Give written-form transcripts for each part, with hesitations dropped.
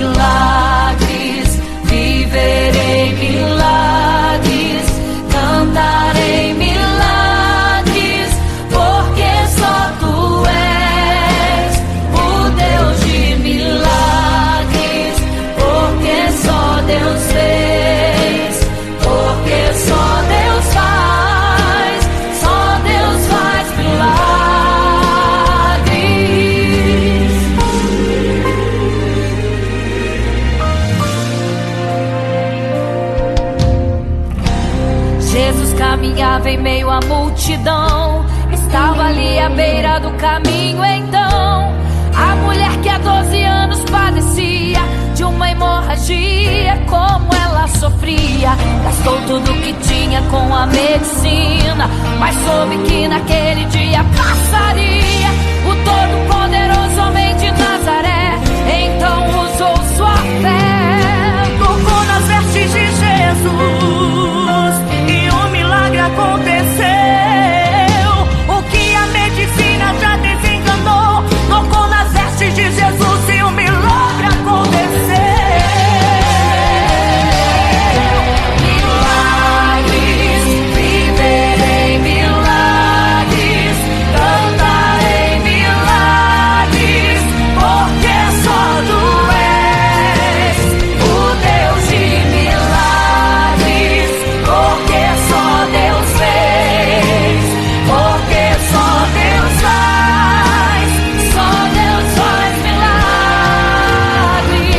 milagres, viverei milagres, cantarei milagres, porque só tu és o Deus de milagres, porque só Deus fez, porque só Deus faz, só Deus faz milagres. Jesus caminhava em meio à multidão, estava ali à beira do caminho. Então a mulher que há 12 anos padecia de uma hemorragia, como ela sofria, gastou tudo que tinha com a medicina, mas soube que naquele dia passaria o todo-poderoso homem de Nazaré. Então usou sua fé, tocou nas vestes de Jesus e um milagre aconteceu. O que a medicina já desenganou, tocou nas vestes de Jesus e um milagre aconteceu. Milagres, viverei milagres, cantarei milagres, porque só tu és o Deus de milagres, porque só Deus fez, porque só Deus faz, só Deus faz milagres.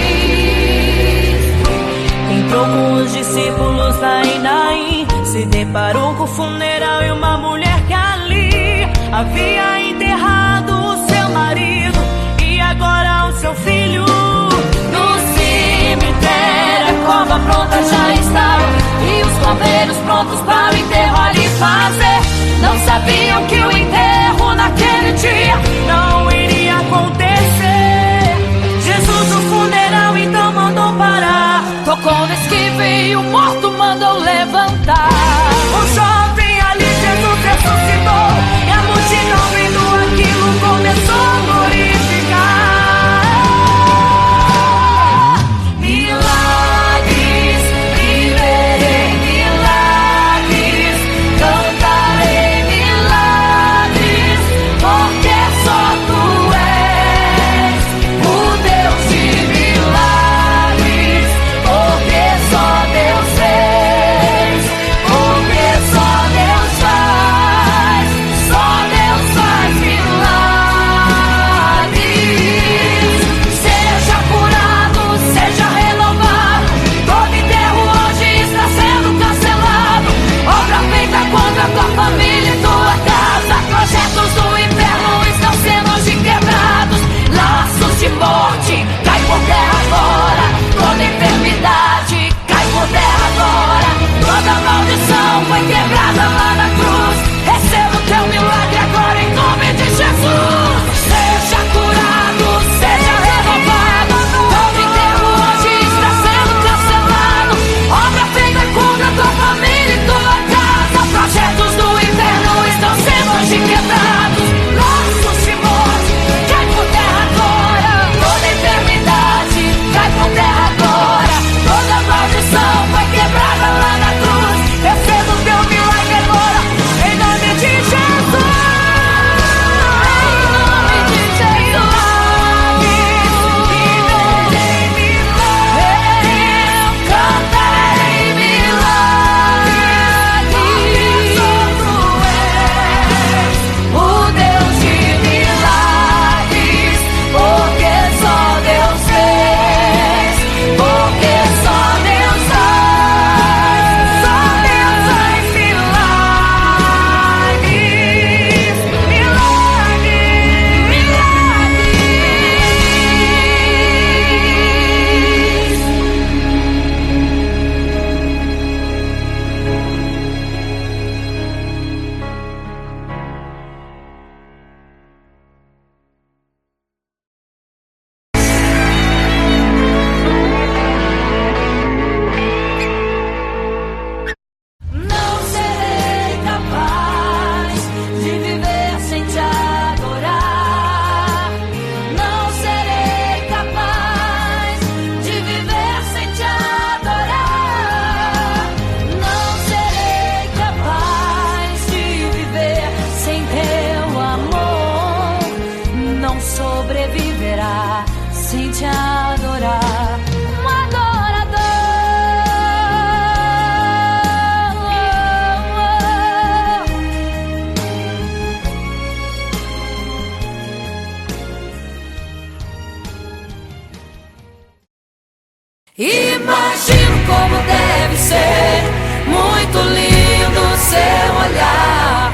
Entrou com os discípulos lá em Naim, se deparou com o funeral e uma mulher que ali havia enterrado o seu marido e agora o seu filho. No cemitério a cova pronta já estava e os coveiros prontos para o enterro ali fazer. Não sabiam que o enterro naquele dia não iria acontecer. Jesus no funeral então mandou parar, tocou no esquife e o morto mandou levantar. O jovem ali Jesus ressuscitou e a multidão vendo aquilo começou a glorificar. Milagres, viverei milagres, cantarei milagres, Imagino como deve ser muito lindo seu olhar.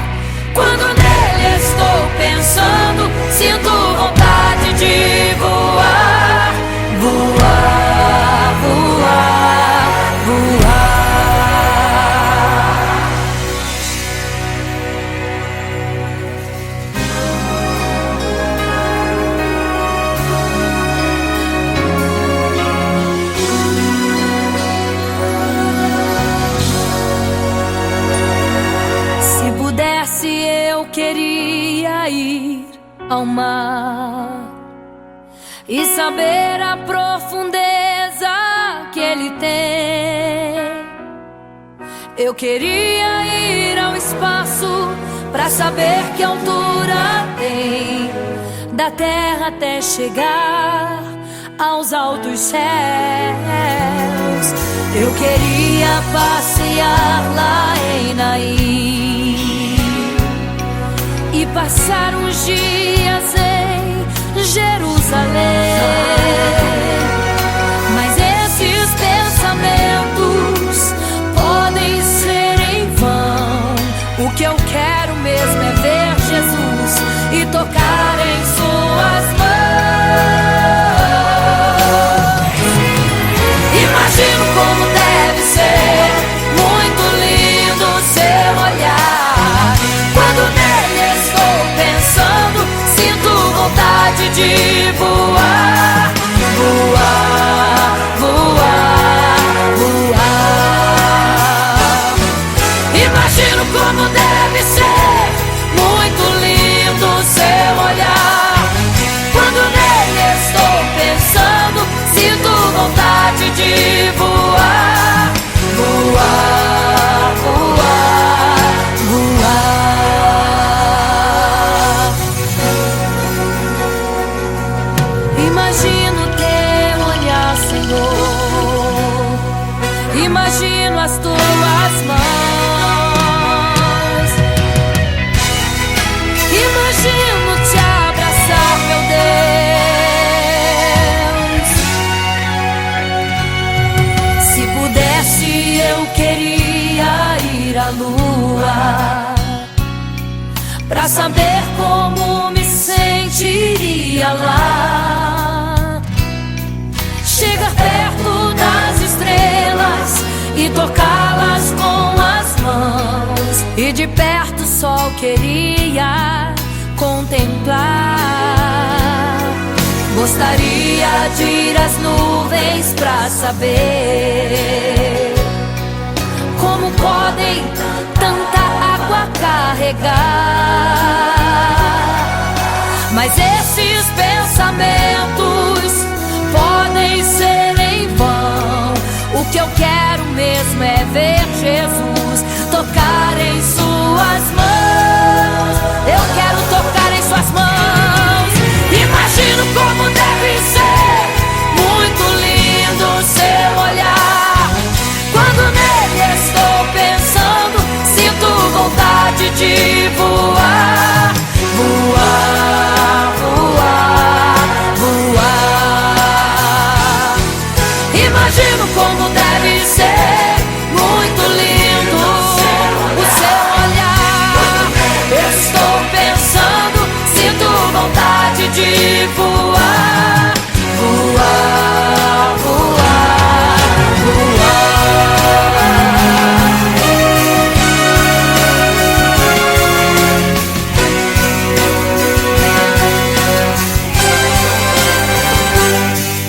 Quando nele estou pensando, sinto vontade de voar, voar, voar, voar. Se pudesse, eu queria ir ao mar e saber a profundeza que ele tem. Eu queria ir ao espaço pra saber que altura tem, da terra até chegar aos altos céus. Eu queria passear lá em Naim e passar uns dias em Jerusalém. Mas esses pensamentos podem ser em vão. O que eu quero mesmo é ver Jesus e tocar em suas mãos. Imagino como deve ser muito lindo seu olhar. Quando nele estou pensando, sinto vontade de voar, voar, voar, voar. Imagino como deve ser muito lindo seu olhar. Quando nele estou pensando, sinto vontade de voar, voar, voar, voar. Imagino teu olhar, Senhor. Imagino as tuas mãos. Imagino te abraçar, meu Deus. Se pudesse, eu queria ir à lua pra saber como me sentiria lá. Chegar perto das estrelas e tocá-las com as mãos, e de perto só queria contemplar. Gostaria de ir às nuvens pra saber como podem tanta água carregar. Mas esses pensamentos podem ser em vão. O que eu quero mesmo é ver Jesus tocar em suas mãos. Eu quero tocar em suas mãos. Imagino como deve ser muito lindo seu olhar. Quando nele estou pensando, sinto vontade de voar, voar, voar, voar. Imagino como deve ser muito lindo o seu olhar. Estou pensando, sinto vontade de voar, voar, voar, voar.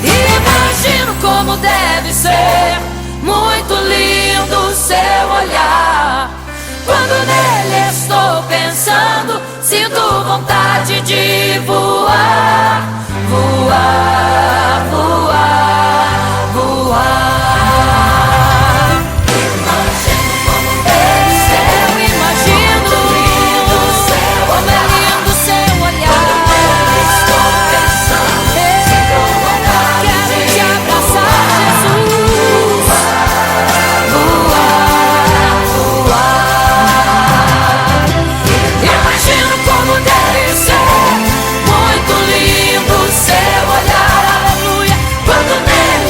Imagino como deve ser muito lindo seu olhar. Quando nele estou pensando, sinto vontade de voar, voar, voar, voar. Imagino como deve ser, eu imagino como é lindo seu olhar. Estou pensando, sinto vontade de te abraçar, Jesus. Voar, voar. Imagino como deve ser muito lindo seu olhar, aleluia. Quando nele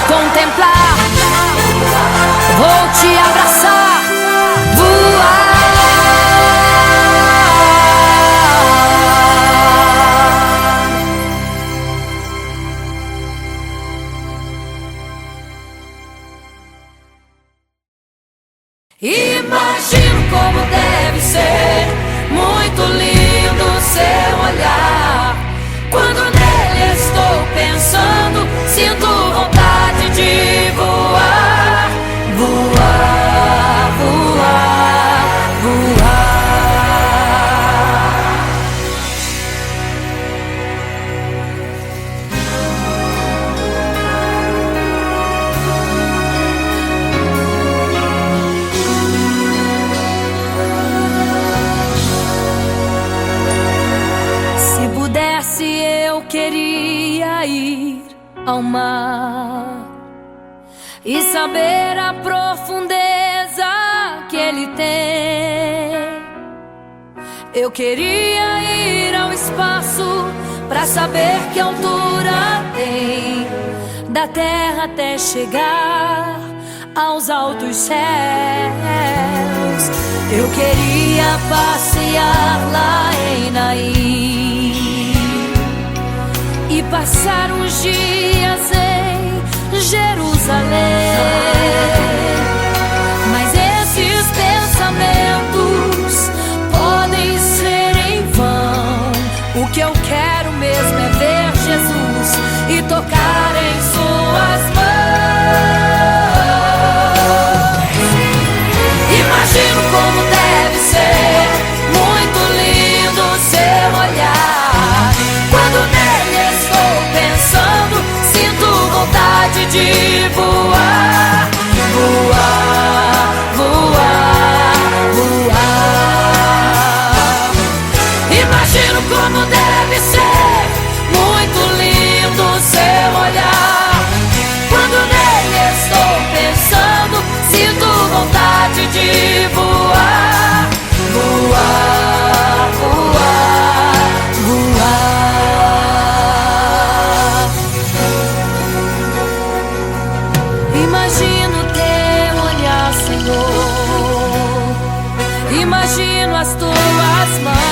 contemplar, vou te abraçar, voar. Imagino como deve ser muito lindo seu olhar. Quando nele estou pensando, sinto vontade de voar, voar, voar, voar. Se pudesse, eu queria ir ao mar e saber a profundeza que ele tem. Eu queria ir ao espaço pra saber que altura tem, da terra até chegar aos altos céus. Eu queria passear lá em Naim e passar uns dias em Jerusalém. Mas esses pensamentos podem ser em vão. O que eu quero mesmo é ver Jesus e tocar em suas mãos. Imagino como deve ser muito lindo seu olhar. Quando nele estou pensando, sinto vontade de voar, voar, voar, voar. Imagino como deve ser muito lindo seu olhar. Quando nele estou pensando, sinto vontade de voar, voar, voar, voar. Imagino teu olhar, Senhor. Imagino as tuas mãos.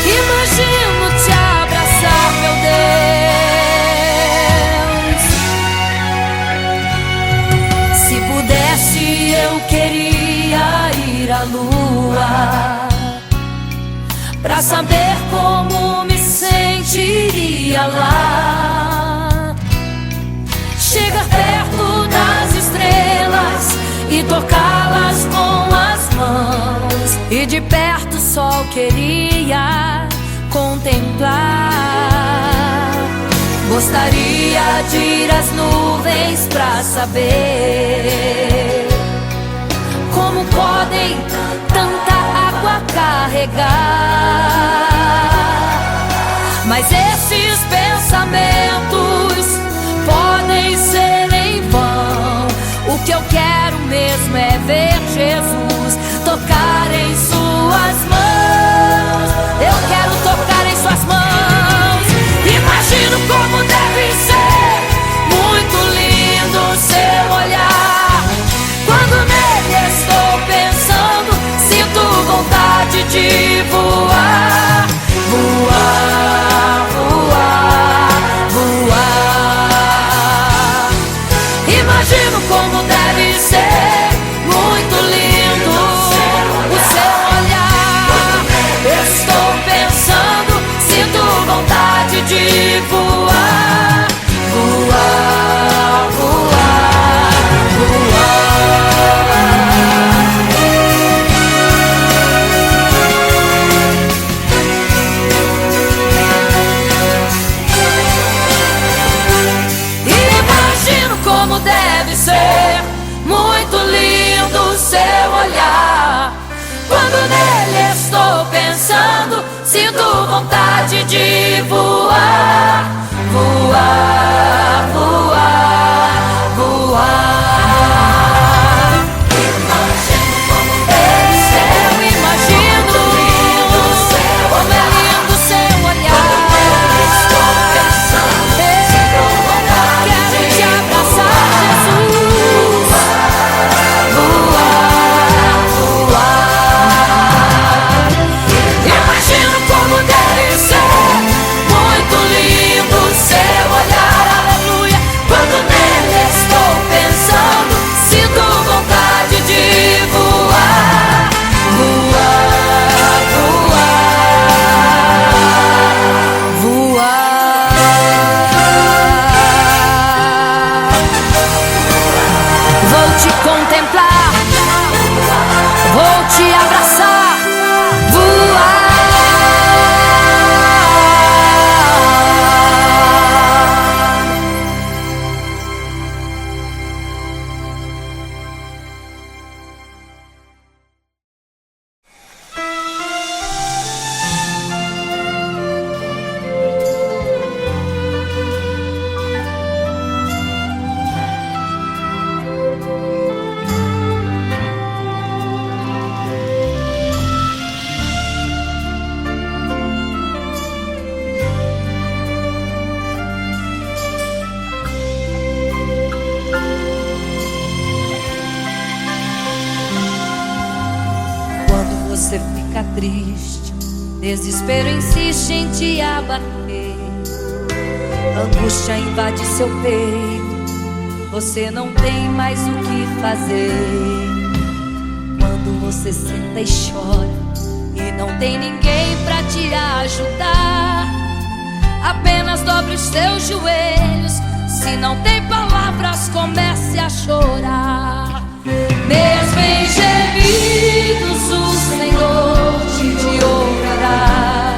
Imagino te abraçar, meu Deus. Se pudesse, eu queria ir à lua pra saber como me sentiria lá. Chegar perto das estrelas e tocá-las com as mãos, e de perto só queria contemplar. Gostaria de ir às nuvens pra saber como podem tanta água carregar. Mas esses pensamentos podem ser em vão. O que eu quero mesmo é ver Jesus tocar em suas mãos. Eu quero tocar em suas mãos. Imagino como deve ser muito lindo seu olhar. Quando nele estou pensando, sinto vontade de voar, voar, voar, voar. Imagino como deve ser muito lindo o seu olhar. Estou pensando, sinto vontade de voar, voar, voar, voar. Imagino como deve ser muito lindo o seu olhar. Quando nele estou pensando, sinto vontade de voar, voar, voar, voar. Imagino como deve ser, eu imagino como é lindo o seu olhar. Quando nele estou pensando, triste, desespero insiste em te abater, angústia invade seu peito, você não tem mais o que fazer. Quando você senta e chora e não tem ninguém pra te ajudar, apenas dobre os seus joelhos. Se não tem palavras, comece a chorar. Mesmo em gemidos o Senhor te ouvirá.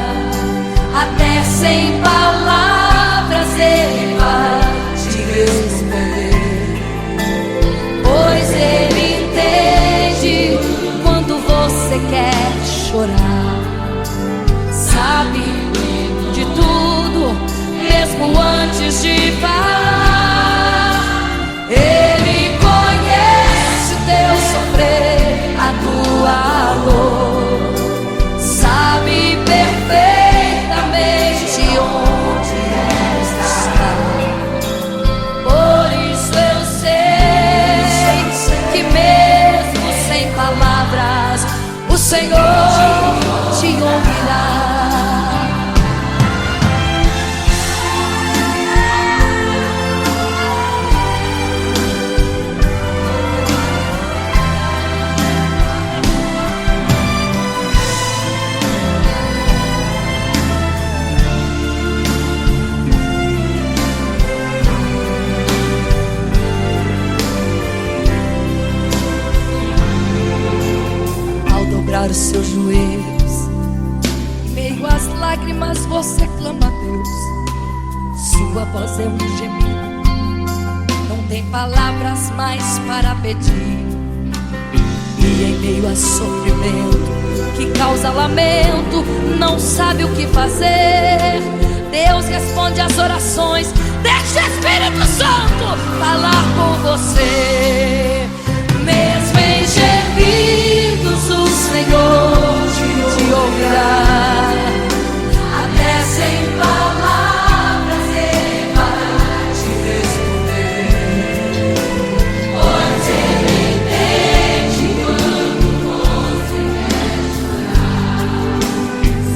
Até sem palavras Ele vai te responder, pois Ele entende quando você quer chorar. Sabe de tudo, mesmo antes de falar. Ele conhece o teu sofrer, a tua dor, sabe perfeitamente onde está. Por isso eu sei que mesmo sem palavras o Senhor te ouvirá. Os seus joelhos, em meio às lágrimas você clama a Deus. Sua voz é um gemido, não tem palavras mais para pedir. E em meio a sofrimento que causa lamento, não sabe o que fazer. Deus responde às orações, deixa o Espírito Santo falar com você. Mesmo em gemidos o Senhor te ouvirá. Até sem palavras Ele vai te responder, pois Ele entende quando você quer chorar.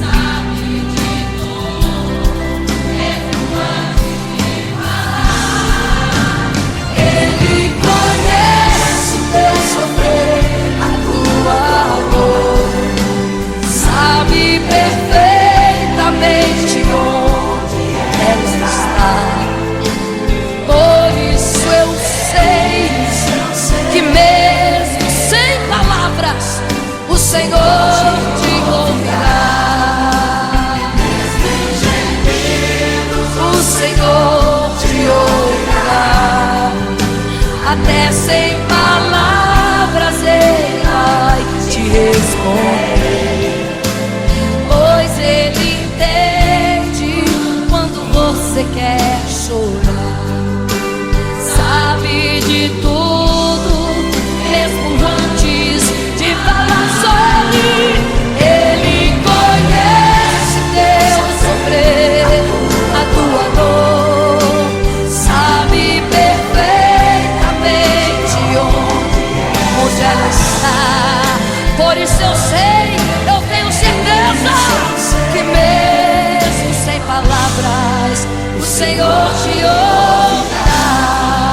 Sabe de tudo, mesmo antes de falar. Ele conhece o teu sofrer, a tua dor, sabe perfeitamente onde ela está. Por isso eu sei que mesmo sem palavras o Senhor te ouvirá. O Senhor te ouvirá. Até sem palavras Ele vai te responder, pois Ele entende quando você quer chorar. Sabe de tudo, mesmo antes de falar sobre. Ele conhece teu sofrer, a tua dor, sabe perfeitamente onde ela está. Por isso eu sei, eu tenho certeza que mesmo sem palavras o Senhor te ouvirá.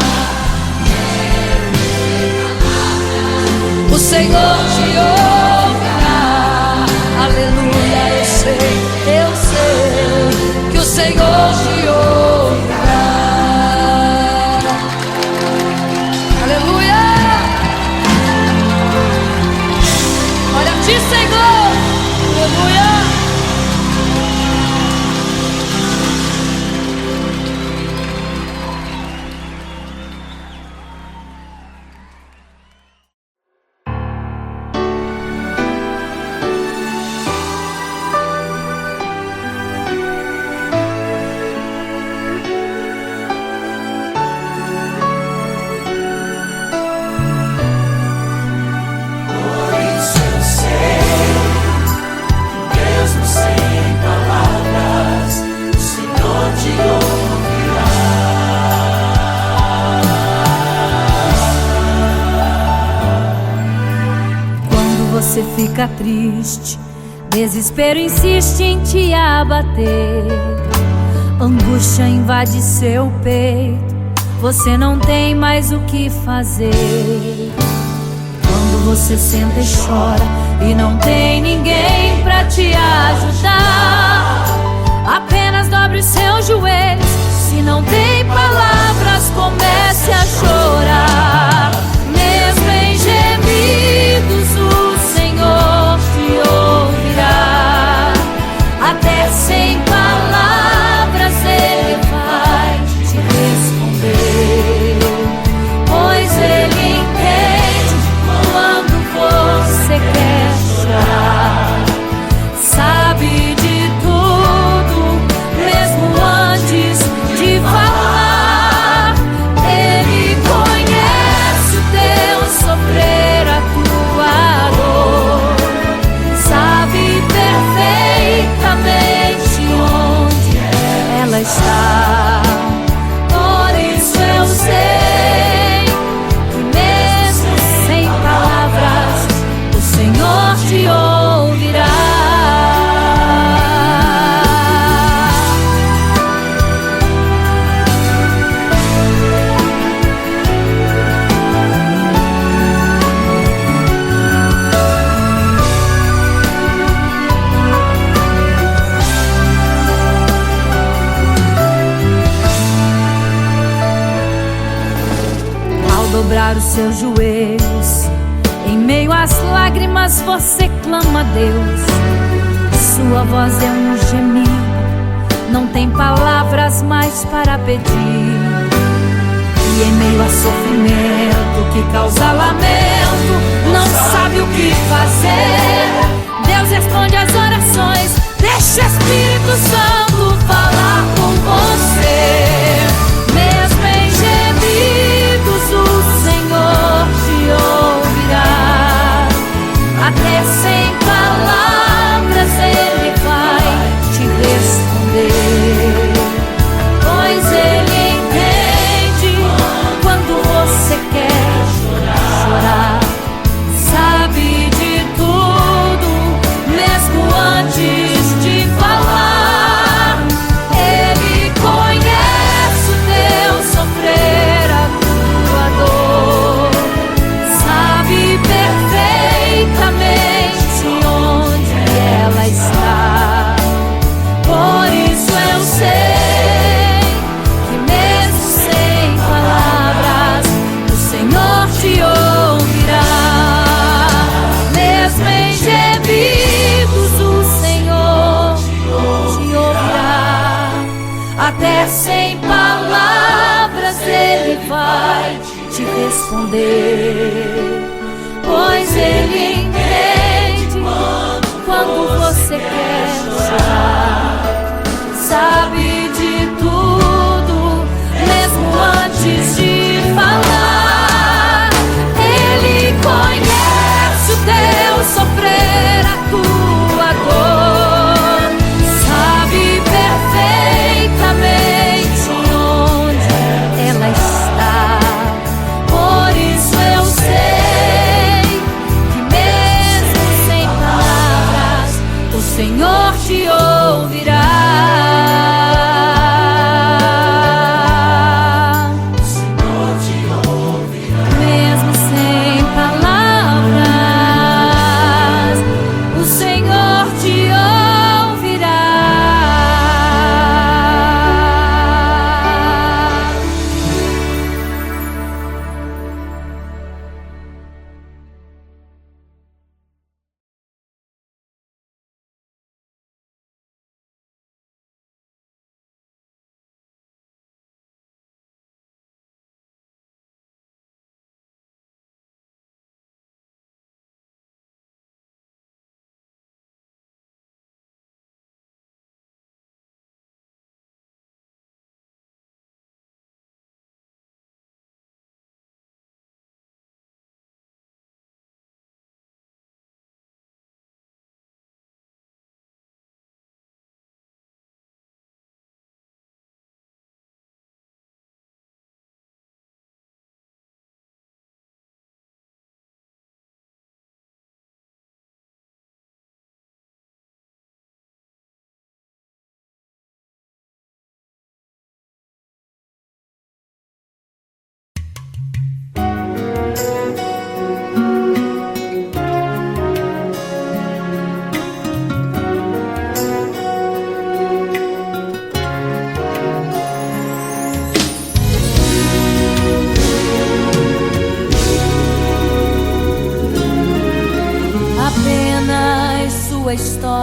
O Senhor te ouvirá. Aleluia, eu sei que o Senhor te ouvirá. Aleluia. Olha a ti, Senhor. Aleluia. Você fica triste, Desespero insiste em te abater, angústia invade seu peito, você não tem mais o que fazer. Quando você senta e chora e não tem ninguém pra te ajudar, apenas dobre os seus joelhos. Se não tem palavras, comece a chorar. Mesmo em gemidos, o Senhor te ouvirá. Até sem palavras Ele vai te responder, pois Ele entende quando você quer chorar. Sabe de tudo, mesmo antes de falar. Ele conhece o teu sofrer, a tua dor. Sabe perfeitamente onde ela está. Por isso eu sei que mesmo sem palavras o Senhor te ouvirá. Dobrar os seus joelhos, em meio às lágrimas você clama a Deus. Sua voz é um gemido, não tem palavras mais para pedir. E em meio a sofrimento que causa lamento, não sabe o que fazer. Deus responde às orações, deixa o Espírito Santo falar com você. Mesmo em gemidos o Senhor te ouvirá. Até sem palavras Ele vai te responder, pois Ele entende quando você quer chorar. Sabe de tudo, mesmo antes de falar. Ele conhece o teu sofrer, a tua dor. Sabe perfeitamente onde ela está. Por isso eu sei que mesmo sem palavras o Senhor te ouvirá. Mesmo em gemidos o Senhor te ouvirá. Até sem palavras Ele vai te responder, pois Ele entende quando você quer chorar. Sabe de tudo, mesmo antes de falar. Ele conhece o teu sofrer, a tua dor. Sabe perfeitamente onde ela está. Por isso eu sei que mesmo sem palavras o Senhor te ouvirá.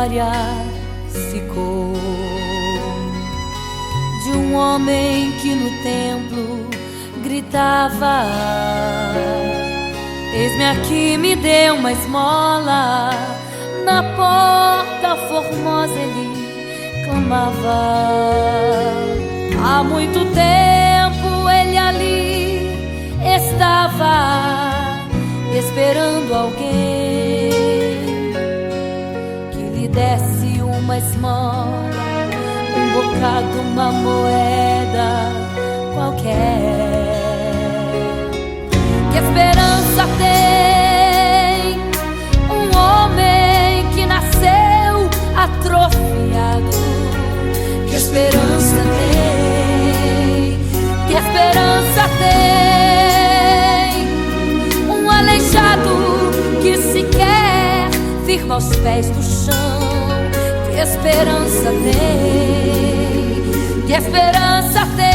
memória ficou de um homem que no templo gritava: eis-me aqui, me dê uma esmola. Na porta formosa ele clamava. Há muito tempo ele ali estava esperando alguém que lhe desse uma esmola, um bocado, uma moeda qualquer. Que esperança tem um homem que nasceu atrofiado? Que esperança tem? Que esperança tem um aleijado que sequer firma os pés no chão? Que esperança tem? Que esperança tem?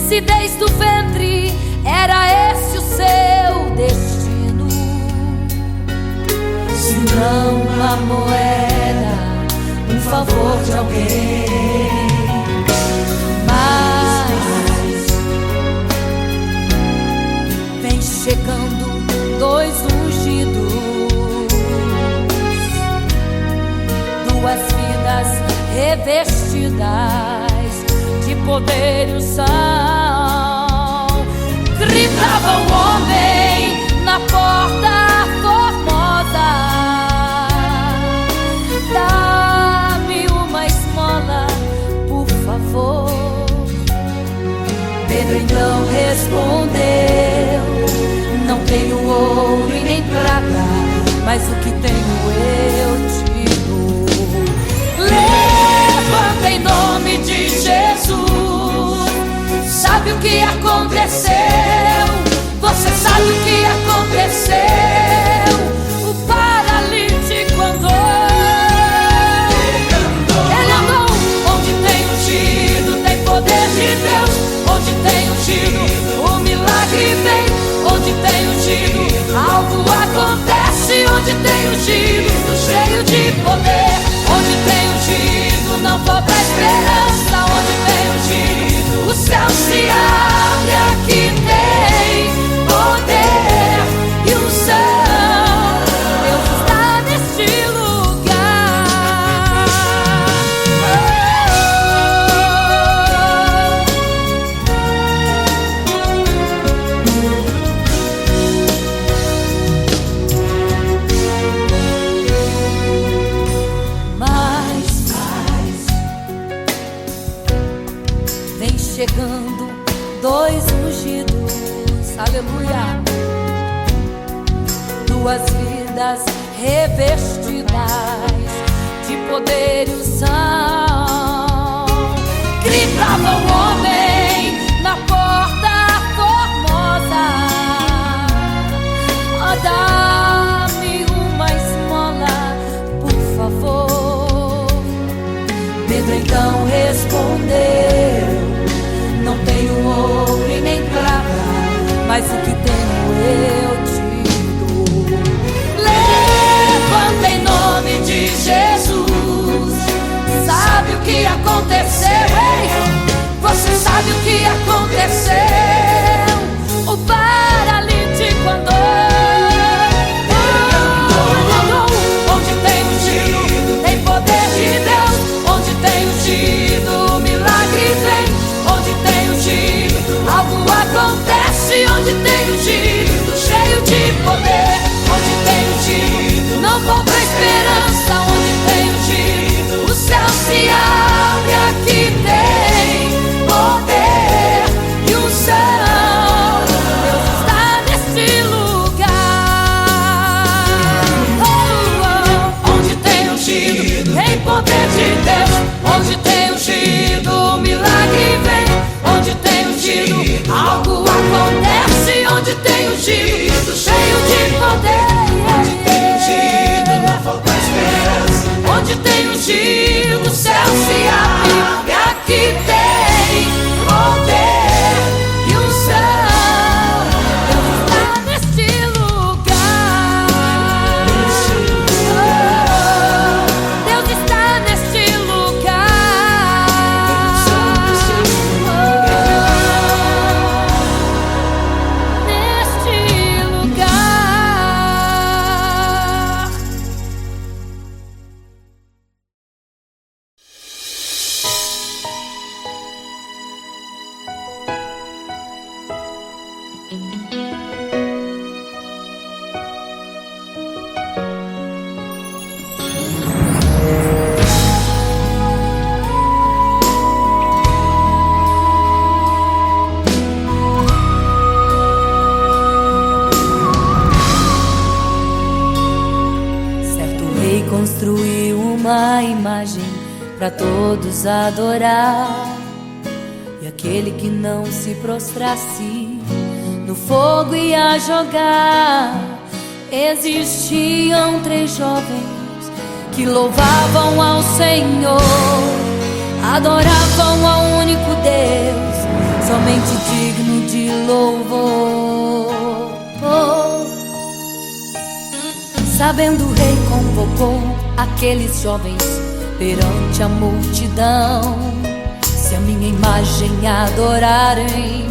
Se desde o ventre era esse o seu destino, se não uma moeda, um favor de alguém. Mas vem chegando dois ungidos, duas vidas revestidas de poder e unção. Gritava o homem na porta formosa: dá-me uma esmola, por favor. Pedro então respondeu: não tenho ouro e nem prata, mas o que tenho eu te dou. Levanta em nome de Jesus. Sabe o que aconteceu? Você sabe o que aconteceu? O paralítico andou. Ele andou. Onde tem ungido, tem poder de Deus. Onde tem ungido, o milagre vem. Onde tem ungido, algo acontece. Onde tem ungido, cheio de poder. Onde tem ungido, não falta esperança. Onde tem ungido, o céu se abre. Aqui tem poder e unção. Deus está neste lugar. Mas vem chegando dois ungidos, aleluia, duas vidas revestidas de poder e unção. Gritava o homem na porta formosa: oh, dá-me uma esmola, por favor. Pedro então respondeu: não tenho ouro e nem prata, mas o que tenho eu te dou. Levanta em nome de Jesus. Sabe o que aconteceu? Ei, você sabe o que aconteceu? O paralítico andou. Onde tem ungido, tem poder de Deus. Onde tem ungido, o milagre vem. Onde tem ungido, algo acontece. Onde tem ungido, cheio de poder. Onde tem ungido, não falta esperança. Onde tem ungido, o céu se abre. Aqui tem poder e unção. pra todos adorar. E aquele que não se prostrasse no fogo ia jogar. Existiam 3 jovens que louvavam ao Senhor, adoravam ao único Deus, somente digno de louvor. Sabendo, o rei convocou aqueles jovens perante a multidão. Se a minha imagem adorarem,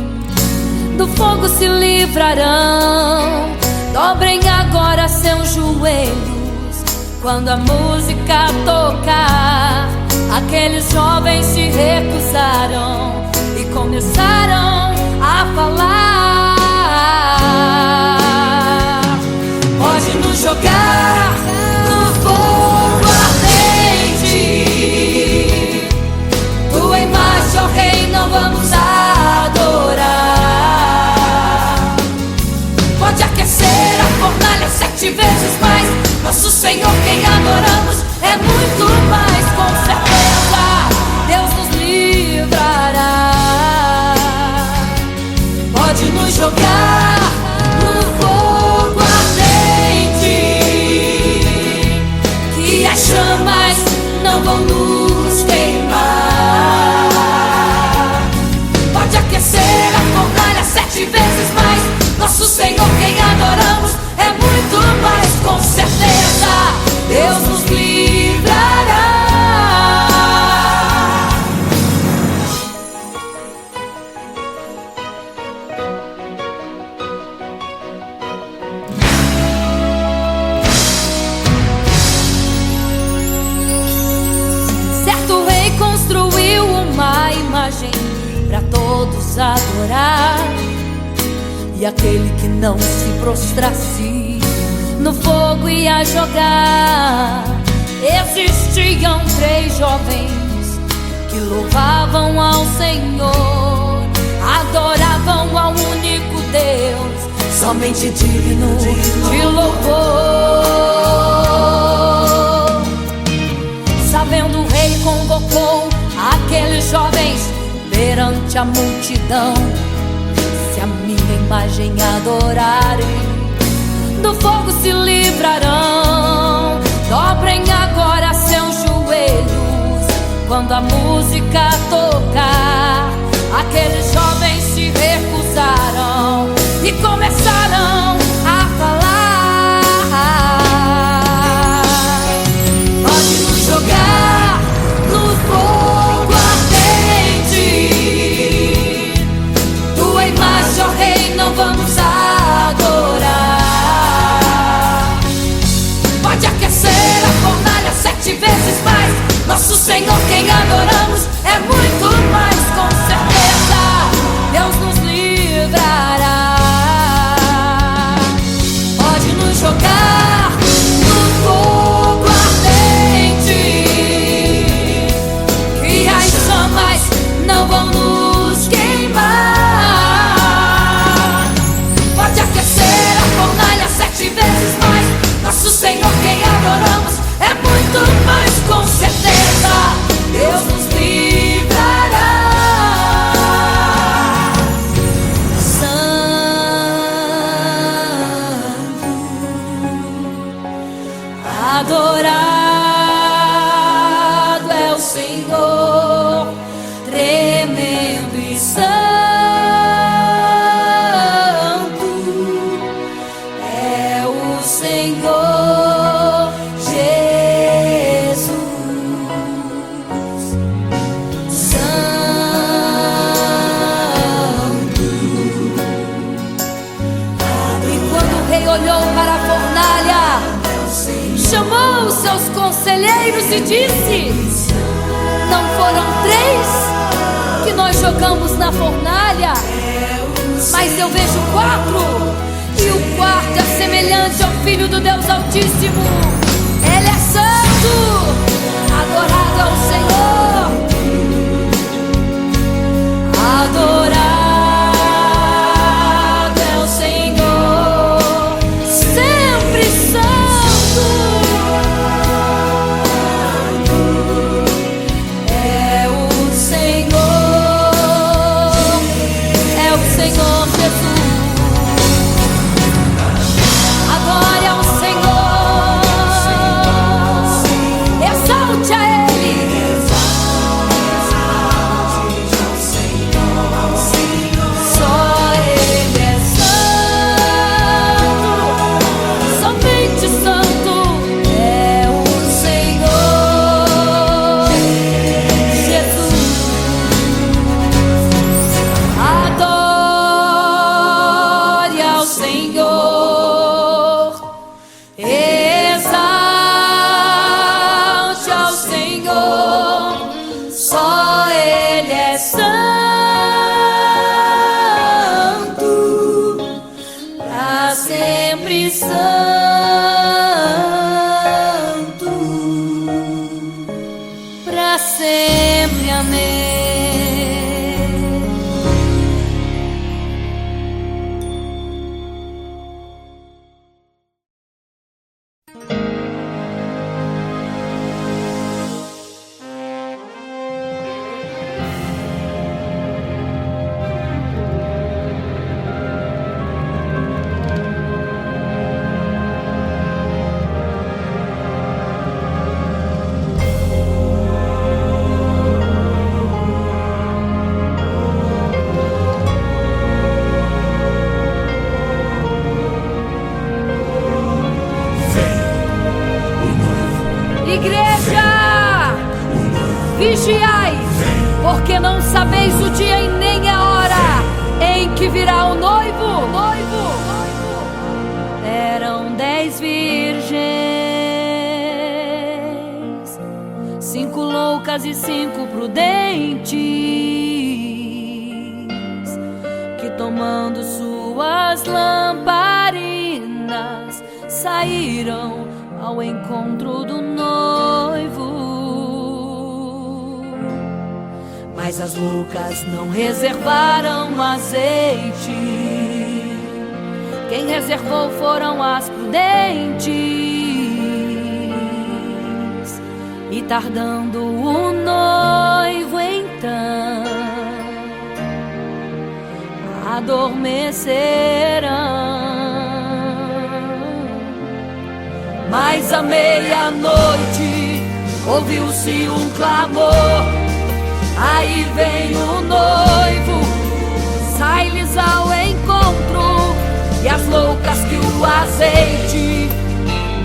do fogo se livrarão. Dobrem agora seus joelhos quando a música tocar. Aqueles jovens se recusaram e começaram a falar: pode nos jogar no fogo ardente, tua imagem, ó Rei, não vamos adorar. Pode aquecer a fornalha 7 vezes mais. Nosso Senhor, quem adoramos, é muito mais. Com certeza Deus nos livrará. Pode nos jogar no fogo ardente, que as chamas não vão nos queimar. Pode aquecer a fornalha 7 vezes mais. Nosso Senhor, quem adoramos, é muito mais. Com certeza Deus nos livrará. Certo rei construiu uma imagem para todos adorar. E aquele que não se prostrasse no fogo ia jogar. Existiam 3 jovens que louvavam ao Senhor, adoravam ao único Deus, somente digno de louvor. Sabendo, o rei convocou aqueles jovens perante a multidão. Se a minha imagem adorarem, do fogo se livrarão. Dobrem agora seus joelhos quando a música tocar. Aqueles jovens se recusaram e começaram a falar: pode nos jogar no fogo ardente, tua imagem, ó Rei, não vamos adorar. Pode aquecer a fornalha 7 vezes mais. Nosso Senhor, quem adoramos, é muito mais. Com certeza Deus nos livrará. Pode nos jogar no fogo ardente, que as chamas não vão nos queimar. Pode aquecer a fornalha 7 vezes mais. Nosso Senhor, quem adoramos, é muito mais. Com certeza Deus nos livrará. Santo, adorado é o Senhor, tremendo e santo é o Senhor Jesus. Santo. E quando o rei olhou para a fornalha, chamou os seus conselheiros e disse: não foram 3 que nós jogamos na fornalha, mas eu vejo 4, e o quarto é semelhante ao Filho do Deus Altíssimo. Ele é santo, adorado ao Senhor, adorado é o Senhor, sempre santo. sempre. Amém. Igreja, vigiai, porque não sabeis o dia e nem a hora em que virá o noivo. Eram 10 virgens, 5 loucas e 5 prudentes, que tomando suas lamparinas saíram ao encontro do noivo. Mas as loucas não reservaram azeite. Quem reservou foram as prudentes. E tardando o noivo então, adormecerão. Mas à meia-noite ouviu-se um clamor: aí vem o noivo, sai-lhes ao encontro. E as loucas que o azeite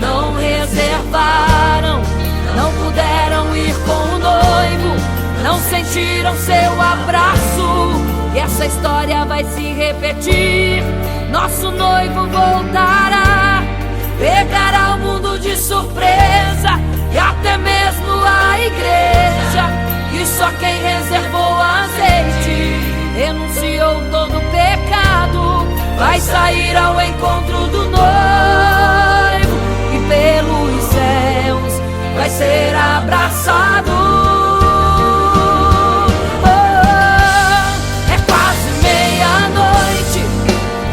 não reservaram, não puderam ir com o noivo, não sentiram seu abraço. E essa história vai se repetir. Nosso noivo voltará, pegará o mundo de surpresa, e até mesmo a igreja. E só quem reservou azeite, renunciou todo o pecado, vai sair ao encontro do noivo, e pelos céus vai ser abraçado. É quase meia-noite,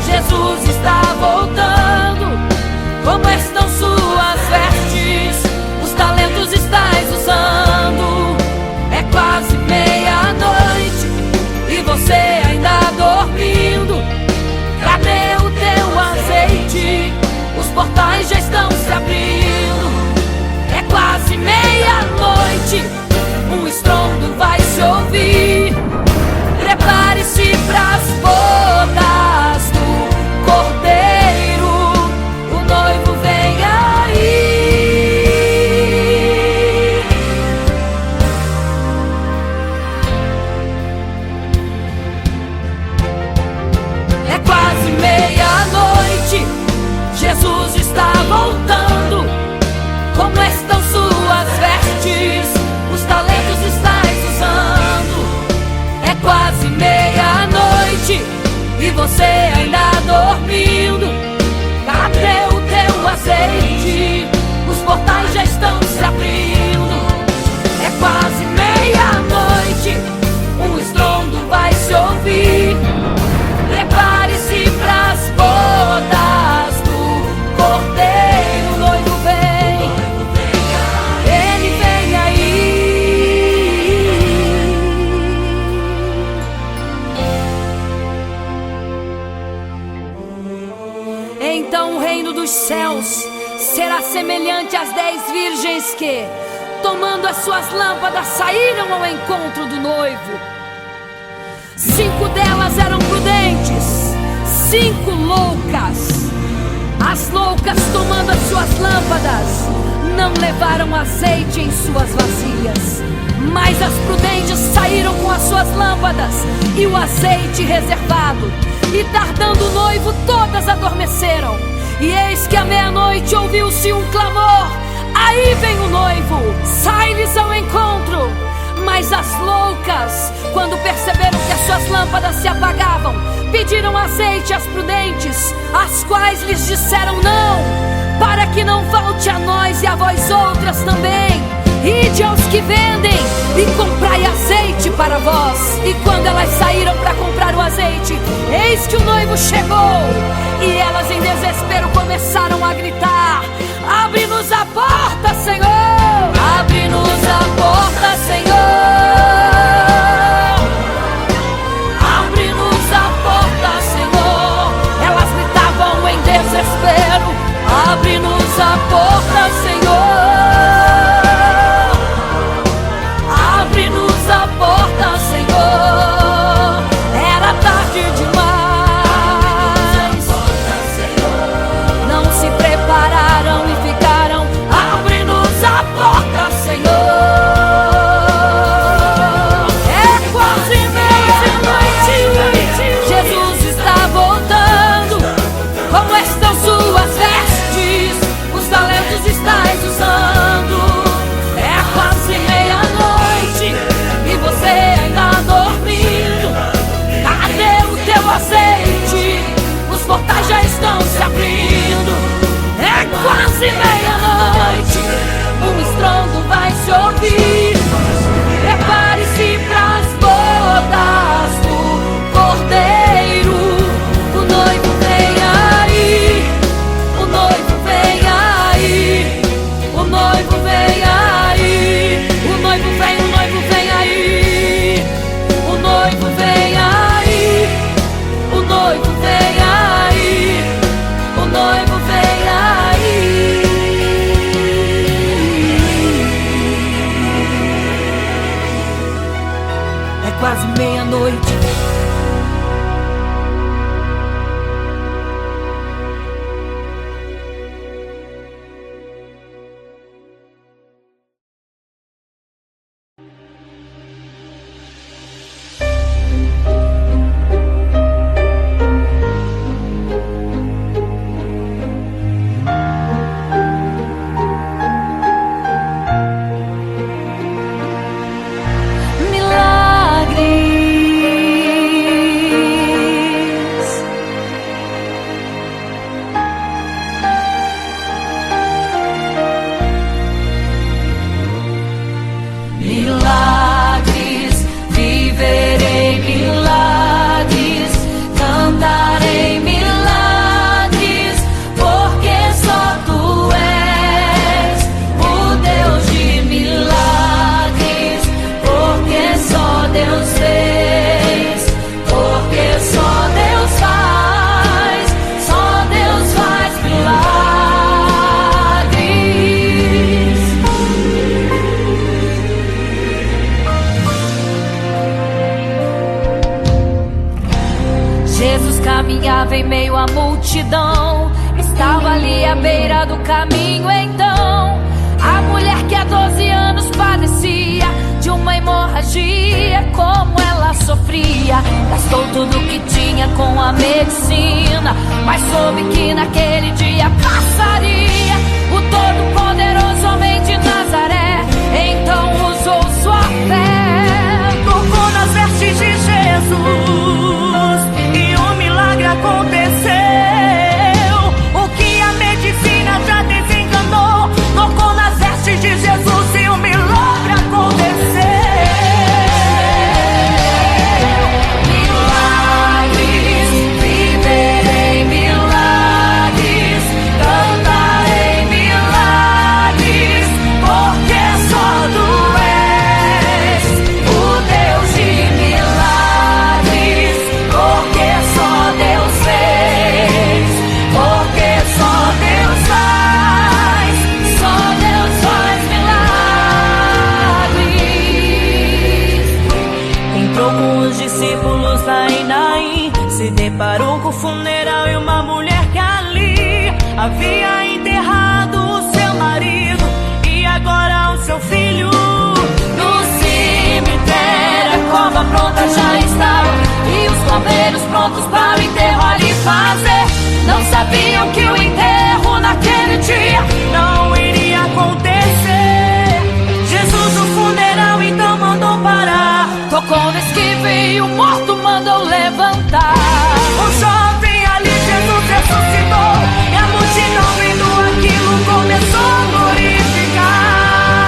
Jesus está voltando. Como estão suas vestes? Os talentos estais usando. É quase meia-noite e você ainda dormindo. Cadê o teu azeite? Os portais já estão se abrindo. É quase meia-noite, um estrondo vai se ouvir. Prepare-se pras bodas do Cordeiro. O noivo vem aí. É quase meia-noite, Jesus está voltando. Como estão suas vestes? Os talentos estais usando. É quase meia-noite e você ainda dormindo. Cadê o teu azeite? Os portais já estão se abrindo. É quase meia-noite, um estrondo vai se ouvir. Prepare-se pras bodas do Cordeiro. O noivo vem, ele vem aí. Então o reino dos céus será semelhante às 10 virgens que, tomando as suas lâmpadas, saíram ao encontro do noivo. 5 delas eram prudentes, 5 loucas. As loucas, tomando as suas lâmpadas, não levaram azeite em suas vasilhas. Mas as prudentes saíram com as suas lâmpadas e o azeite reservado. E tardando o noivo, todas adormeceram. E eis que à meia-noite ouviu-se um clamor: aí vem o noivo, sai-lhes ao encontro. Mas as loucas, quando perceberam que as suas lâmpadas se apagavam, pediram azeite às prudentes, as quais lhes disseram: não, para que não falte a nós e a vós outras também. ide aos que vendem e comprai azeite para vós. E quando elas saíram para comprar o azeite, eis que o noivo chegou. E elas em desespero começaram a gritar: abre-nos a porta, Senhor! Abre-nos a porta, Senhor! Abre-nos a porta, Senhor! Elas gritavam em desespero: abre-nos a porta, Senhor! Abre-nos a porta, Senhor! Era tarde demais. Não se prepararam e ficaram: abre-nos a porta, Senhor! É quase meia-noite, Jesus está voltando. Como estão suas vestes? Os talentos estáis usando. É quase meia-noite e você ainda dormindo. Cadê o teu azeite? Os portais já estão se abrindo. É quase meia-noite, um estrondo vai se ouvir. Prepare-se pras bodas do Cordeiro. O noivo vem aí, o noivo vem aí, o noivo vem aí, o noivo vem, o noivo vem aí, o noivo vem aí, o noivo vem aí, o noivo vem aí. É quase meia-noite. Milagres, viverei milagres, cantarei milagres, porque só tu és o Deus de milagres, porque só Deus fez, porque só Deus faz milagres. Jesus caminhava em meio à multidão, estava ali à beira do caminho. Então a mulher que há 12 anos padecia de uma hemorragia, como ela sofria, gastou tudo que tinha com a medicina, mas soube que naquele dia passaria o todo-poderoso homem de Nazaré. Então usou sua fé, Tocou nas vestes de Jesus e o milagre aconteceu. O que a medicina já desenganou, tocou nas vestes de Jesus e o milagre aconteceu. milagres, viverei milagres, cantarei milagres, porque só tu és o Deus de milagres, porque só Deus fez, porque só Deus faz milagres. Entrou com os discípulos lá em Naim, se deparou com o funeral e uma mulher que ali havia enterrado o seu marido e agora o seu filho. No cemitério a cova pronta já estava e os coveiros prontos para o enterro ali fazer. Não sabiam que o enterro naquele dia Não iria acontecer. Jesus no funeral então mandou parar. tocou no esquive e o morto mandou levantar. O jovem ali, Jesus ressuscitou, e a multidão vendo aquilo começou a glorificar.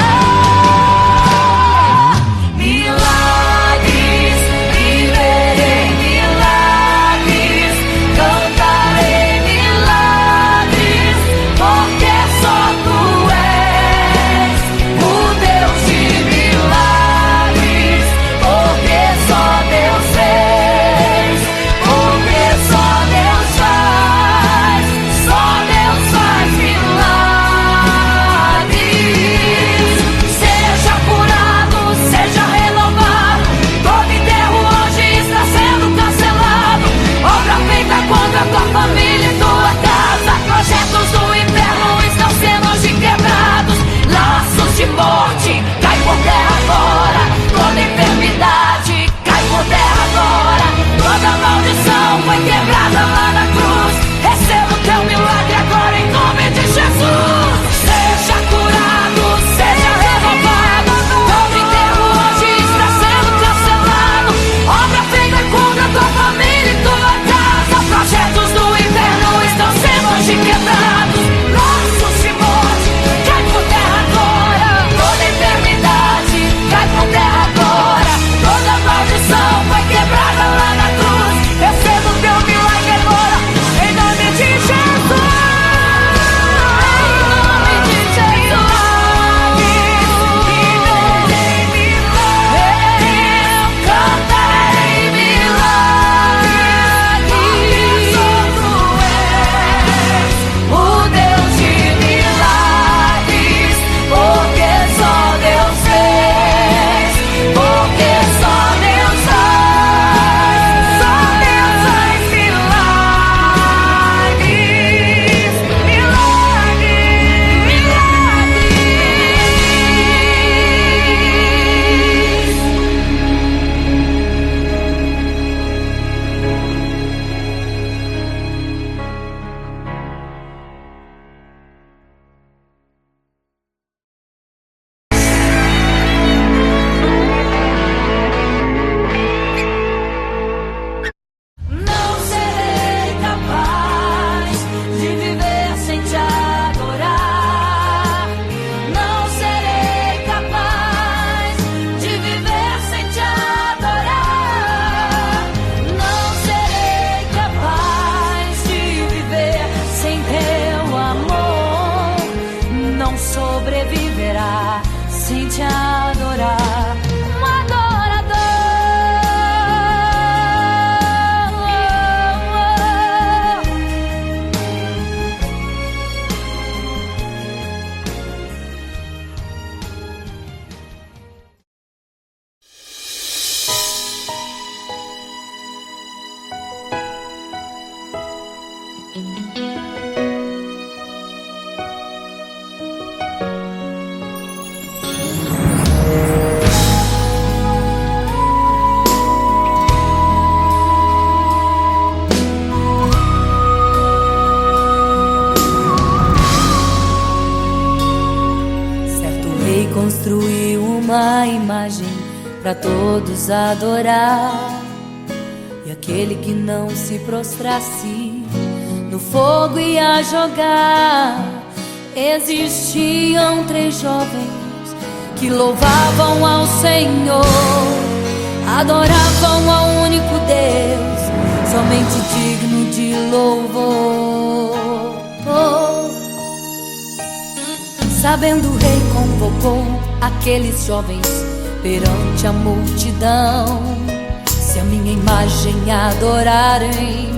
pra todos adorar. E aquele que não se prostrasse no fogo ia jogar. Existiam 3 jovens que louvavam ao Senhor, adoravam ao único Deus, somente digno de louvor. Sabendo o rei convocou aqueles jovens perante a multidão. Se a minha imagem adorarem,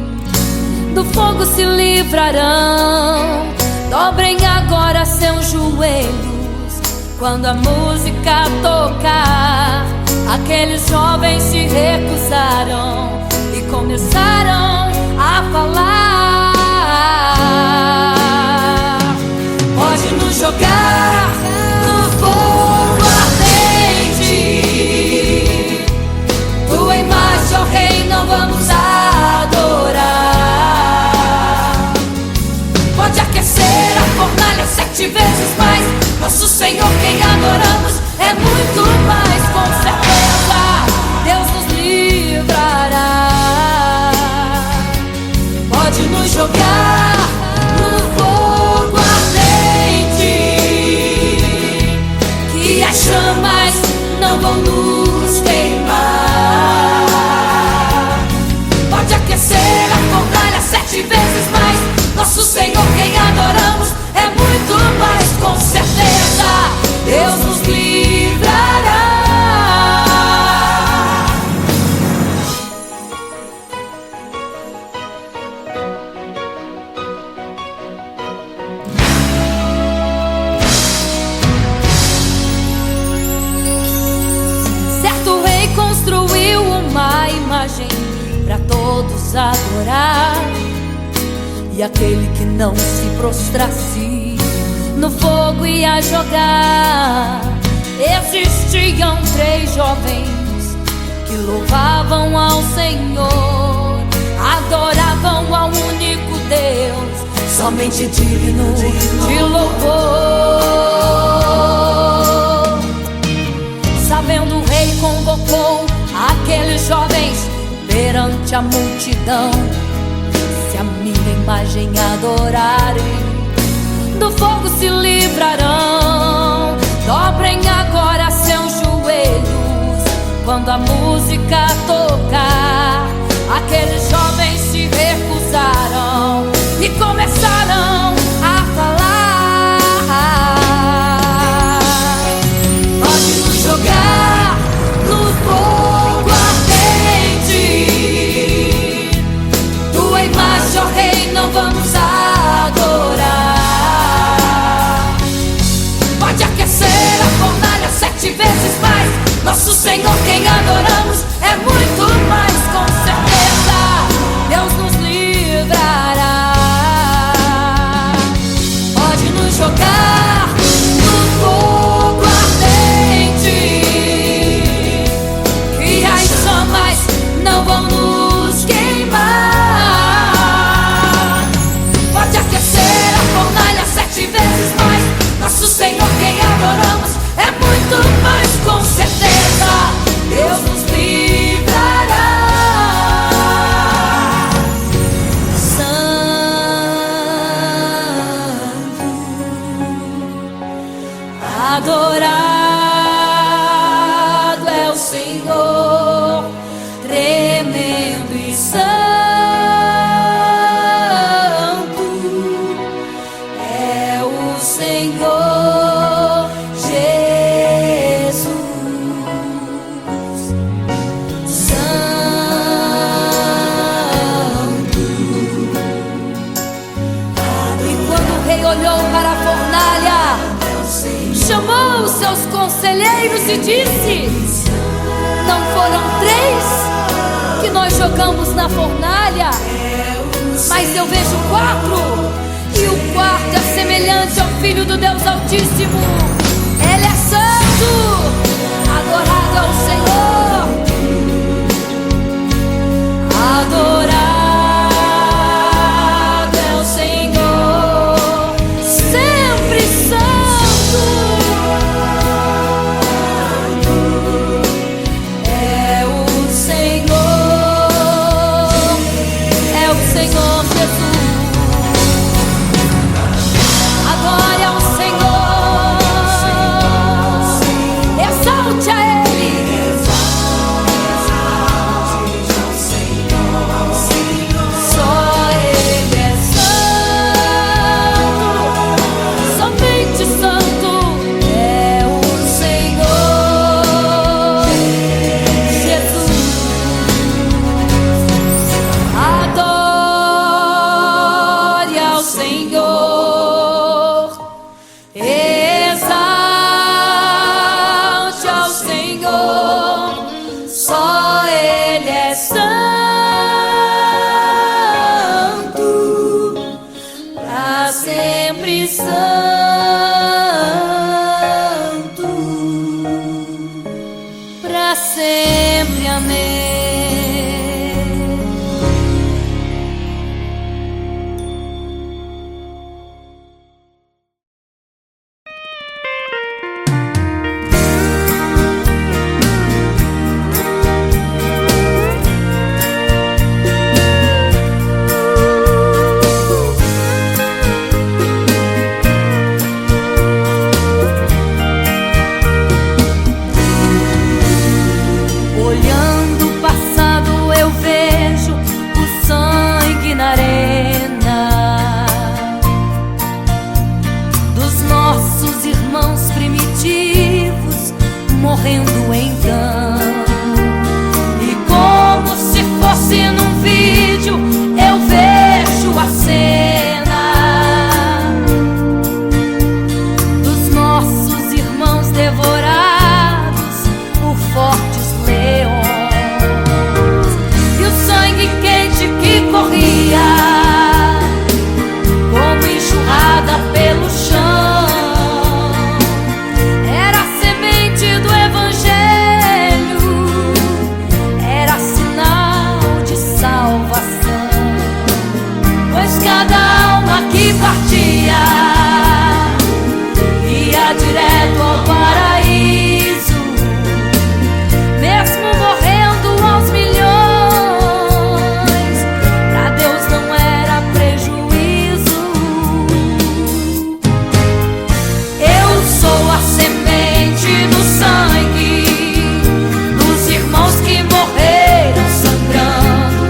do fogo se livrarão. Dobrem agora seus joelhos quando a música tocar. Aqueles jovens se recusaram e começaram a falar: pode nos jogar no fogo ardente, tua imagem, ó Rei, não vamos adorar. Pode aquecer a fornalha 7 vezes mais, nosso Senhor quem adoramos é muito mais. Com certeza Deus nos livrará. Pode nos jogar no fogo ardente, que as chamas não vão nos queimar. Pode aquecer a fornalha 7 vezes mais, nosso Senhor quem adoramos é muito mais. Com certeza Deus nos livrará. Certo rei construiu uma imagem para todos adorar. E aquele que não se prostrasse no fogo ia jogar. Existiam 3 jovens que louvavam ao Senhor, adoravam ao único Deus, somente digno de louvor. Sabendo o rei convocou aqueles jovens perante a multidão. Se a minha imagem adorarem, do fogo se livrarão. Dobrem agora seus joelhos quando a música tocar. Aqueles jovens se recusaram e começaram a falar: pode nos jogar no fogo ardente, tua imagem, ó Rei, não vamos adorar. Pode aquecer a fornalha 7 vezes mais, nosso Senhor quem adoramos é muito mais. Com certeza Deus nos livrará. Pode nos jogar no fogo ardente, que as chamas não vão nos queimar. Pode aquecer a fornalha 7 vezes mais, nosso Senhor quem adoramos é muito mais. Com certeza Deus nos livrará. Santo, adorado é o Senhor, tremendo e santo é o Senhor Jesus. Santo. E quando o rei olhou para a fornalha, chamou os seus conselheiros e disse: não foram 3 que nós jogamos na fornalha, mas eu vejo 4, e o quarto é semelhante ao Filho do Deus Altíssimo. Ele é santo, adorado ao Senhor, adorado é o Senhor, sempre santo. sempre. Amém. Olhando o passado eu vejo o sangue na arena dos nossos irmãos primitivos morrendo então. E como se fosse num vídeo eu vejo a cena dos nossos irmãos devorados por fortes leões. E o sangue quente que corria como enxurrada pelo chão era a semente do evangelho, era sinal de salvação. Pois cada alma que partia ia direto ao paraíso, mesmo morrendo aos milhões. Pra Deus não era prejuízo. Eu sou a semente do sangue dos irmãos que morreram sangrando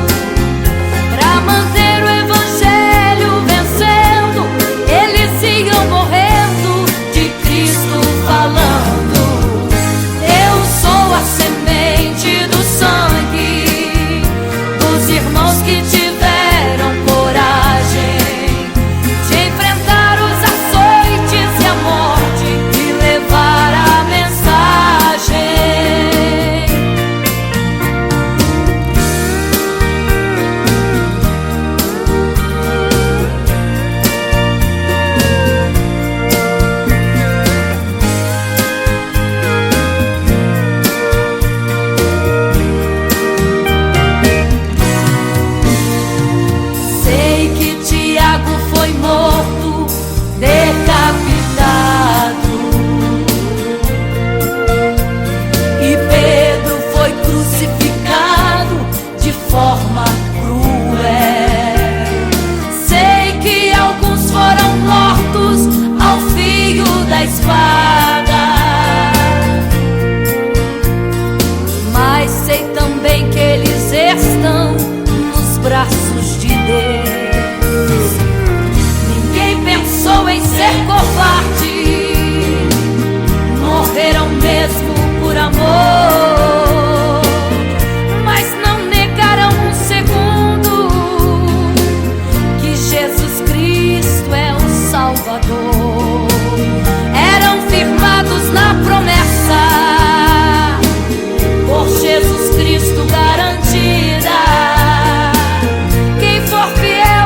pra manter o evangelho vencendo. Eles iam morrendo de Cristo falando. Eu sou a semente do sangue dos irmãos que tiveram coragem de enfrentar os açoites e a morte e levar a mensagem. Sei que Tiago foi morto, decapitado, e Pedro foi crucificado de forma cruel. Sei que alguns foram mortos ao fio da espada, mas sei também que eles estão nos braços de Deus. Ninguém pensou em ser covarde, morreram mesmo por amor, mas não negaram um segundo que Jesus Cristo é o Salvador. Eram firmados na promessa por Jesus Cristo garantida. Quem for fiel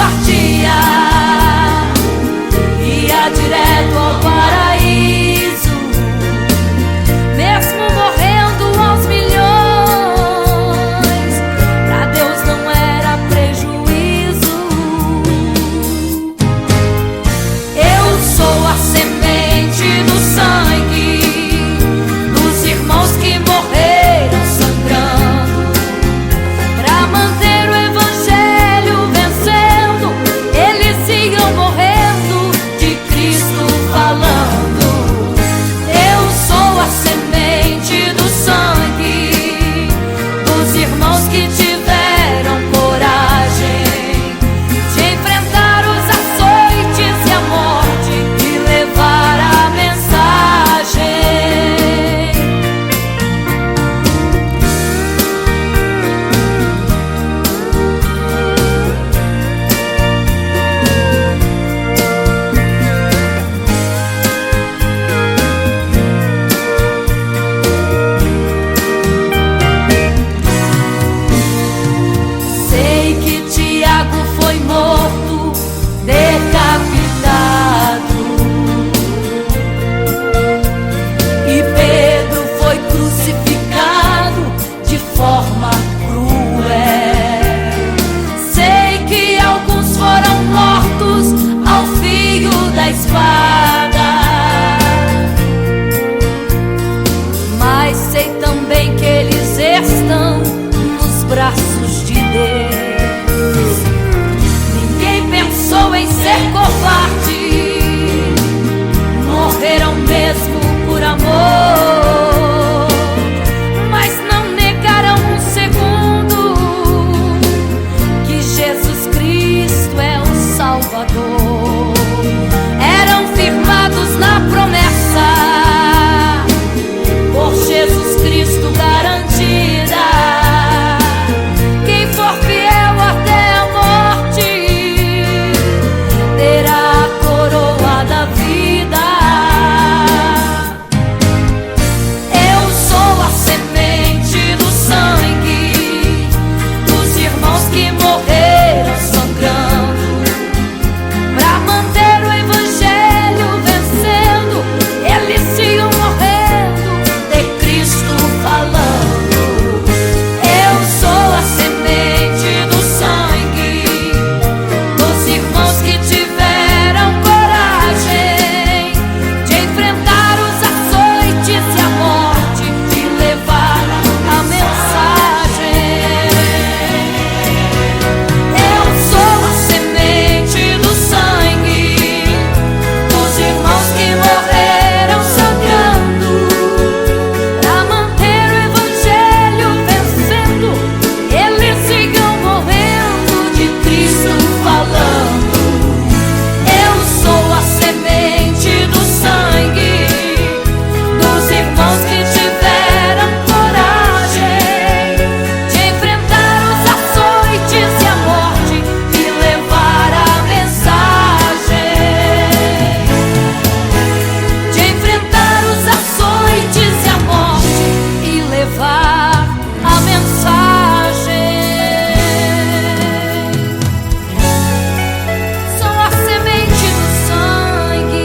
partia, ia direto ao paraíso, mesmo morrendo aos milhões. Pra Deus não era prejuízo. Eu sou a semente do sangue dos irmãos que morreram sangrando pra manter o evangelho vencendo. Eles iam morrendo, de Cristo falando. Eu sou a semente do sangue dos irmãos que tiveram coragem de enfrentar os açoites e a morte e levar a mensagem. Sei que Tiago foi morto, decapitado, e Pedro foi crucificado de forma cruel. Sei que alguns foram mortos ao fio da espada, mas sei também que eles estão nos braços de Deus. Ninguém pensou em ser covarde, morreram mesmo por amor, mas não negaram um segundo que Jesus Cristo é o Salvador. Eram firmados na promessa, por Jesus Cristo garantida. Quem for fiel até a morte terá a coroa da vida. Eu sou a semente do sangue dos irmãos que morreram sangrando pra manter o evangelho vencendo. Eles iam morrendo, de Cristo falando. Eu sou a semente do sangue dos irmãos que tiveram coragem de enfrentar os açoites e a morte e levar a mensagem. Eu sou a semente do sangue dos irmãos que morreram sangrando pra manter o evangelho vencendo. Eles sigam morrendo, de Cristo falando. Eu sou a semente do sangue dos irmãos que tiveram coragem de enfrentar os açoites e a morte e levar a mensagem. De enfrentar os açoites e a morte e levar a mensagem. Sou a semente do sangue.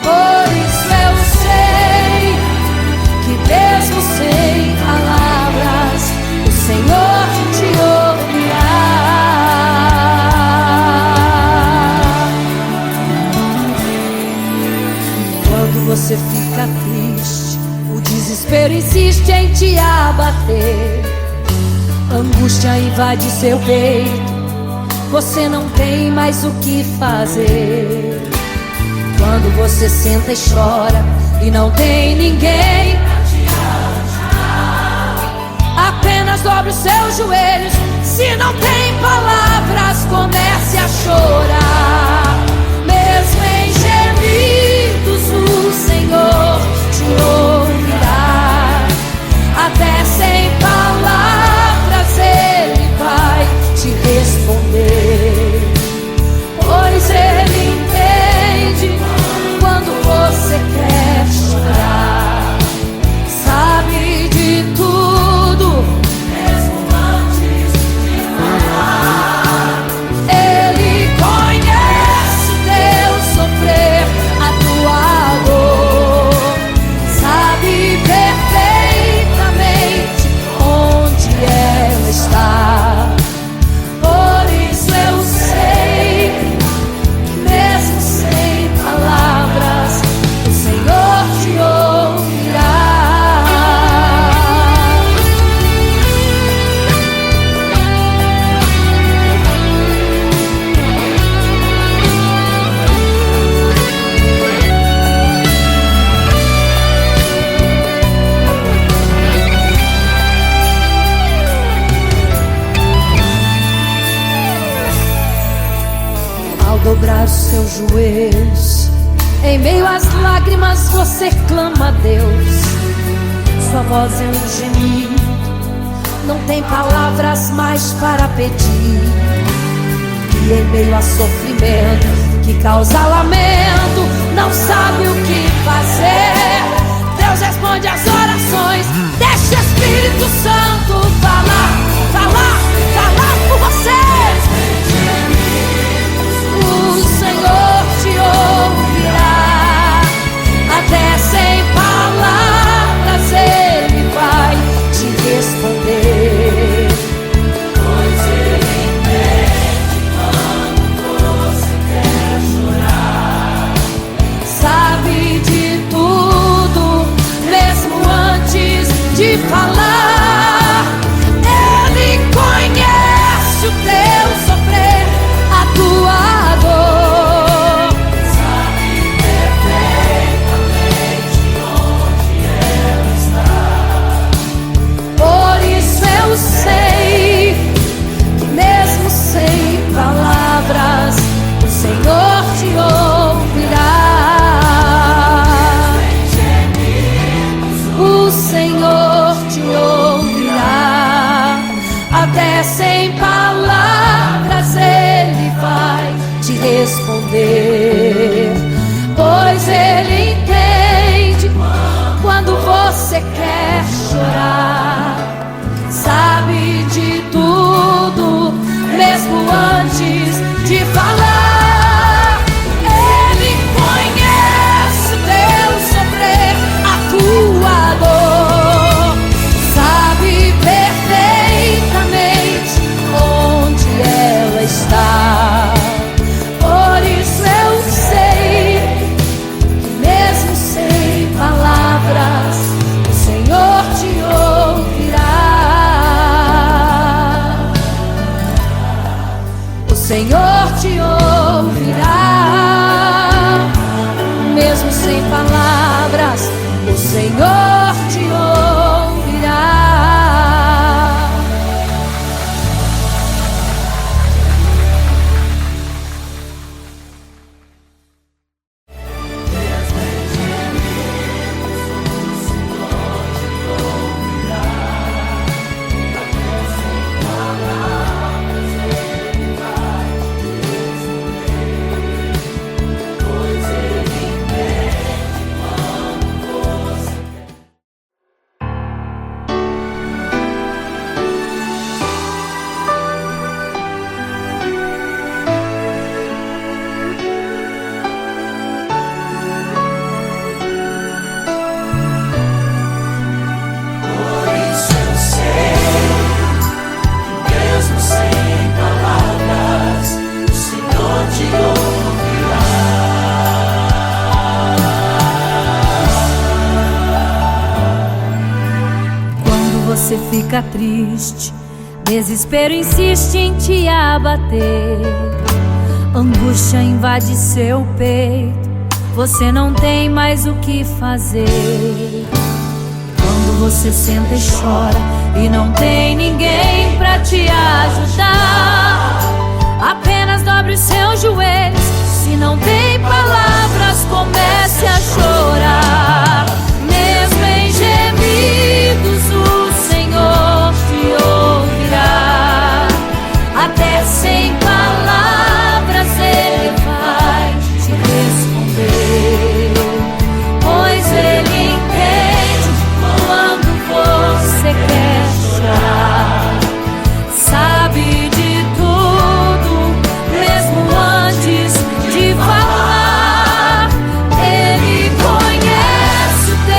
Por isso eu sei que mesmo sem palavras o Senhor te ouvirá. Quando você fica triste, o desespero insiste em te abater, a angústia invade seu peito, você não tem mais o que fazer. Quando você senta e chora e não tem ninguém, apenas dobre os seus joelhos. Se não tem palavras, comece a chorar. Mesmo em gemidos, o Senhor te ouvirá. joelhos, em meio às lágrimas você clama a Deus. Sua voz é um gemido, não tem palavras mais para pedir. E em meio a sofrimento que causa lamento, não sabe o que fazer. Deus responde às orações. Deixa o Espírito Santo falar, falar, falar por você. O Senhor te ouvirá, até sem palavras Ele vai te responder. Pois Ele entende quando você quer chorar, sabe de tudo, mesmo antes de falar. Ele conhece o teu sofrer, a tua dor, sabe perfeitamente onde ela está. Por isso eu sei que mesmo sem palavras o Senhor te ouvirá. O Senhor te ouvirá, até sem palavras Ele vai te responder. Pois Ele entende quando você quer chorar, sabe de tudo, mesmo antes de falar. Ele conhece o teu sofrer, a tua dor, sabe perfeitamente onde ela está. Por isso eu sei que mesmo sem palavras o Senhor te ouvirá. O Senhor te ouvirá, mesmo sem palavras o Senhor te ouvirá. Você fica triste, desespero insiste em te abater, angústia invade seu peito, você não tem mais o que fazer. Quando você senta e chora e não tem ninguém pra te ajudar, apenas dobre os seus joelhos. Se não tem palavras, comece a chorar. Mesmo em gemidos o Senhor te ouvirá, até sem palavras Ele vai te responder. Pois Ele entende quando você quer chorar, sabe de tudo, mesmo antes de falar. Ele conhece o teu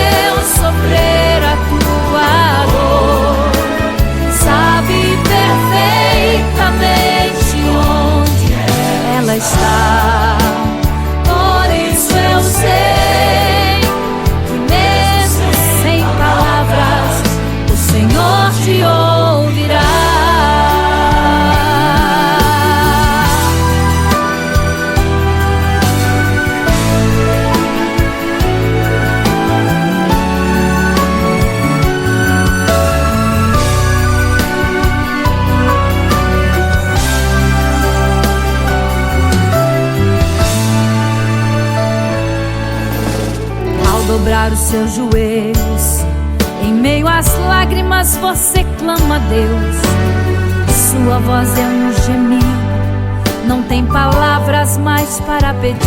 dobrar os seus joelhos. Em meio às lágrimas você clama a Deus. Sua voz é um gemido, não tem palavras mais para pedir.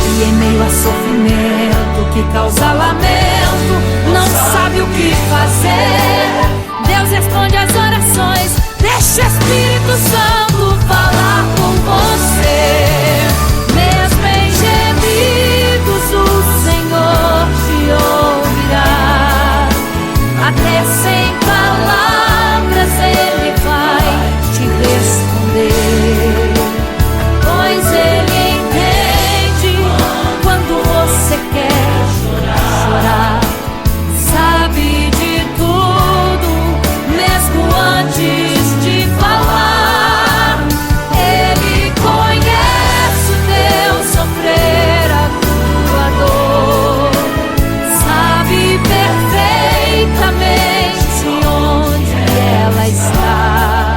E em meio a sofrimento que causa lamento, não sabe o que fazer. Deus responde às orações, deixa o Espírito Santo falar com você. Mesmo em gemidos o Senhor te ouvirá. Até sem palavras Ele vai te responder. Pois Ele entende quando você quer chorar. Sabe de tudo, mesmo antes de falar. Ele conhece o teu sofrer, a tua dor. Sabe perfeitamente onde ela está.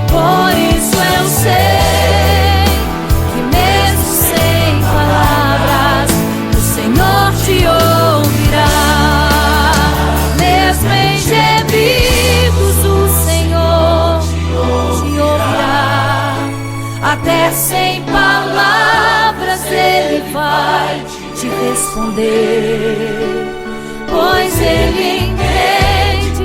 Por isso eu sei que mesmo sem palavras o Senhor te ouvirá. Mesmo em gemidos o Senhor te ouvirá. Até sem palavras Ele vai te responder. Pois Ele entende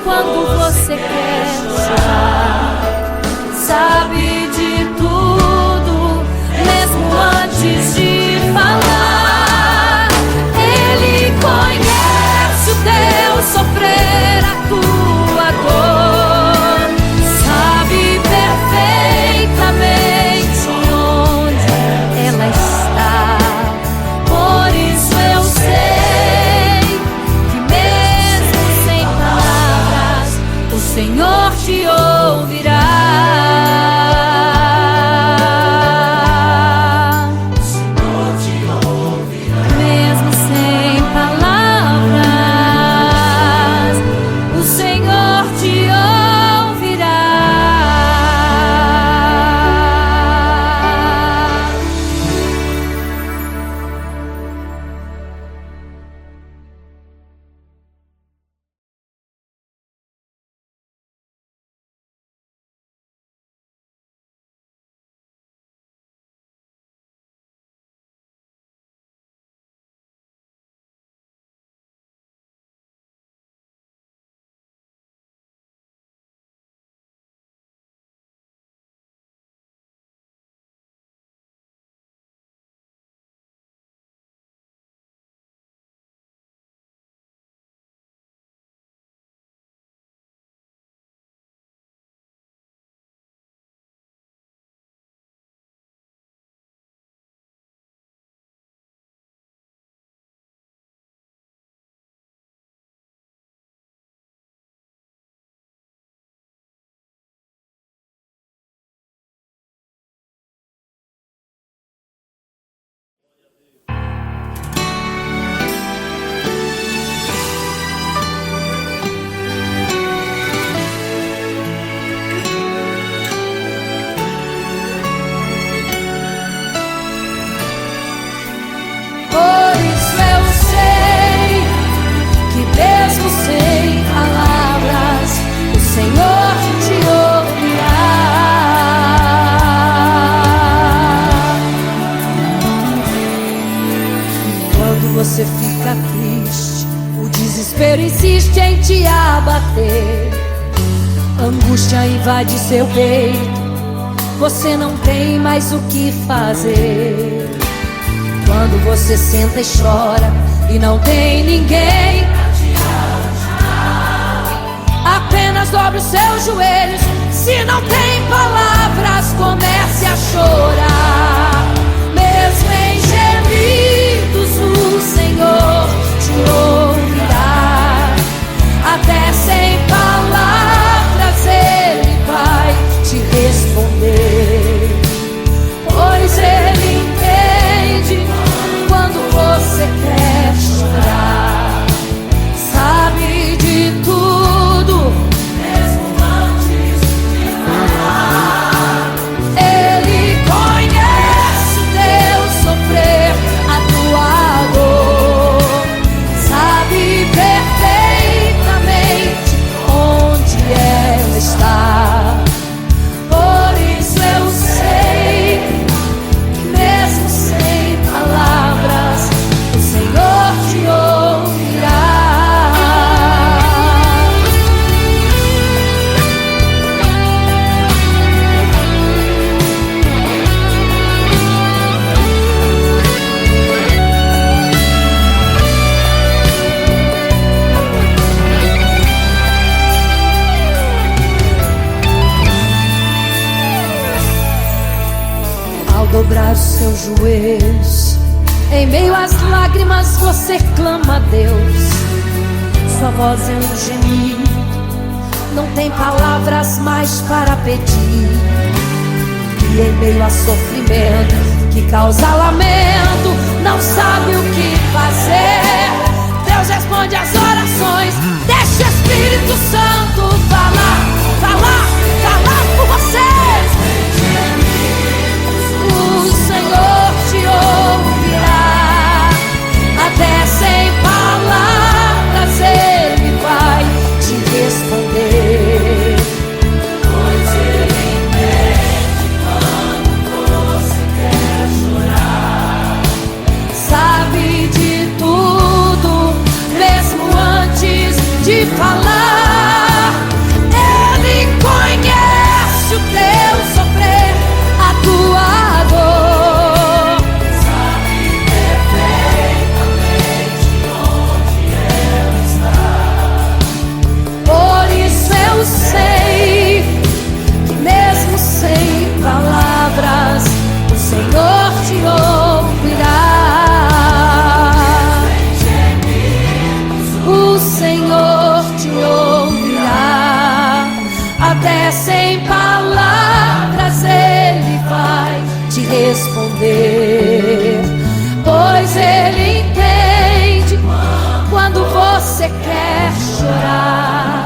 quando você quer chorar. Sabe de tudo, mesmo antes de falar. Ele conhece o teu sofrer, a tua dor. Sabe perfeitamente onde ela está. Por isso eu sei que mesmo sem palavras o Senhor te ouvirá. Mesmo sem palavras o Senhor te ouvirá. Por isso eu sei que mesmo sem palavras o Senhor te ouvirá. Quando você fica triste, o desespero insiste em te abater. Angústia invade seu peito, você não tem mais o que fazer. Quando você senta e chora e não tem ninguém, apenas dobre os seus joelhos. Se não tem palavras, comece a chorar. Mesmo em gemidos o Senhor te ouvirá. Até sem palavras Ele vai te responder. Pois Ele entende quando você quer chorar. Sabe de tudo, mesmo antes de falar. Ele conhece seus joelhos. Em meio às lágrimas você clama a Deus. Sua voz é um gemido, não tem palavras mais para pedir. E em meio a sofrimento que causa lamento, não sabe o que fazer. Deus responde às orações. Deixa o Espírito Santo falar, falar, falar por você. O Senhor te ouvirá, até sem palavras Ele vai te responder. Pois Ele entende quando você quer chorar. Sabe de tudo, mesmo antes de falar. Ele conhece o teu sofrer, a tua dor. Sabe perfeitamente onde ela está. Por isso eu sei que mesmo sem palavras o Senhor te ouvirá. O Senhor te ouvirá, até sem palavras Ele vai te responder. Pois Ele entende quando você quer chorar.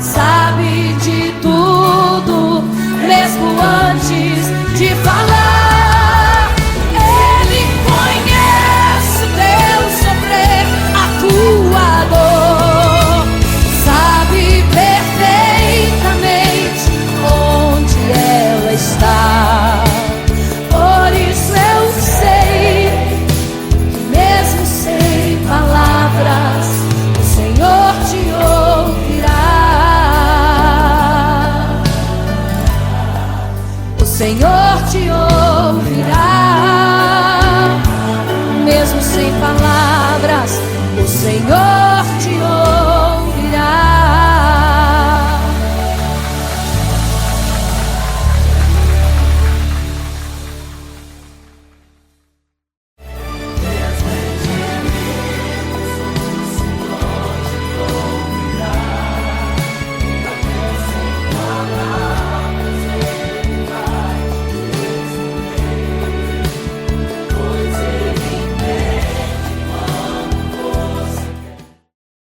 Sabe de tudo, mesmo antes de falar. Ele conhece o teu sofrer, a tua dor. Sabe perfeitamente onde ela está. Por isso eu sei que mesmo sem palavras o Senhor te ouvirá. O Senhor te ouvirá, mesmo sem palavras o Senhor